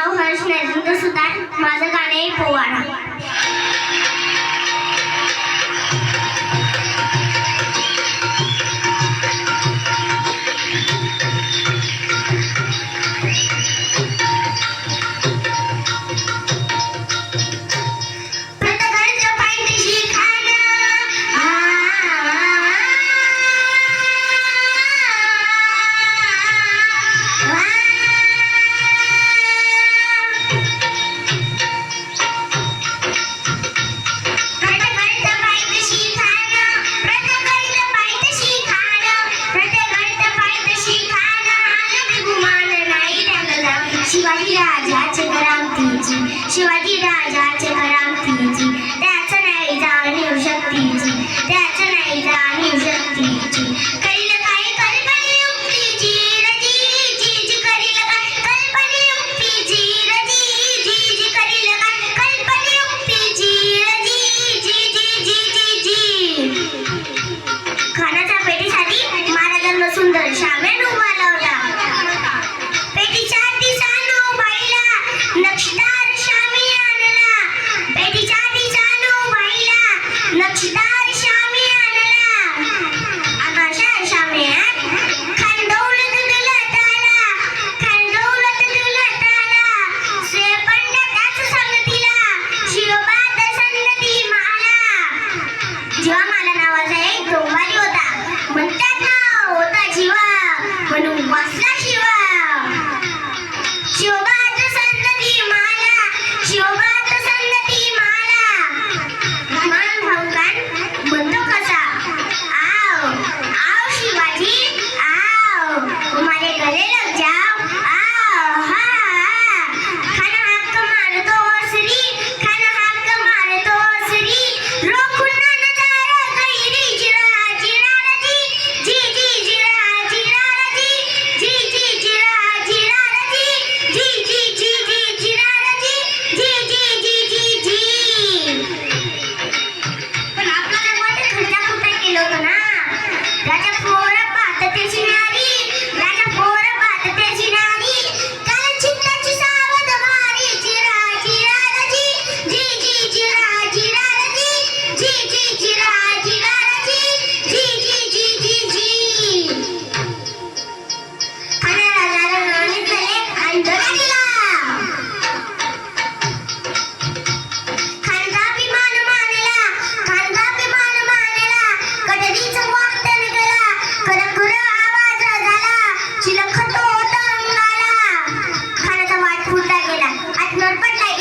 माधव हर्ष नरेंद्र सुतार. माझं गाणं आहे पोवाडा. शिवाजी राजाचे करामतीची, शिवाजी राजाचे करामतीची, त्याचं नाही जाणीव शक्तीची, त्याचं नाही जाणीव शक्तीची. करील काय कल्पनेयुक्तीची रजी जी जी, करील काय कल्पनेयुक्तीची रजी जी जी, करील काय कल्पनेयुक्तीची रजी जी जी जी जी जी. खानाच्या पेटीसाठी महाराजांना सुंदर शाम्यान उभा लावला. पेटीच्या नक्षीदार शामी आणला, पेटीच्या दिशानो बाईला नक्षीदार शामी आणला. आकाशात शाम्यात खंडौलत दुलत आला, खंडौलत दुलत आला. श्रेपंड त्याच संगतीला शिवबात सन्नती माला. जीवामाला नावाचा एक डोंबारी होता, म्हणतात ना होता जीवा म्हणून वाचला शिवा. शिवबात सन्नती माला, शिवबात सन्नती माला. मान भंगान म्हणतो कसा, आओ आओ शिवाजी आओ, तुम्हारे गले लग जाओ आओ. हा खाना हक्क मारतो ओसरी, खाना हक्क मारतो ओसरी. रोखून ना नजारा कैरी जिरा जिरा रजी जी जी, जिरा जिरा रजी जी जी, जिरा जिरा रजी जी जी जी जी, जिरा रजी जी जी जी जी जी. पण आपला काय वाटत खर्चा कुठे केलं होतं ना. राजा पोर पाहत त्याची नारी, राजा पोर पाहत त्याची नारी. कारण चित्ताची सावध मारी. जिरा जिरा रजी जी जी, जिरा जिरा रजी जी जी, जिरा जिरा रजी जी जी जी जी जी. खाना राजाला नाणीचं एक अंधळा दिला. खानदाभिमान मानला, खानदाभिमान मानला. कडरीचं वाक्य निघाला, खरखर आवाज झाला. चिलखतो होता अंगाला. खानाचा वाट फुटला गेला, आत नरपटला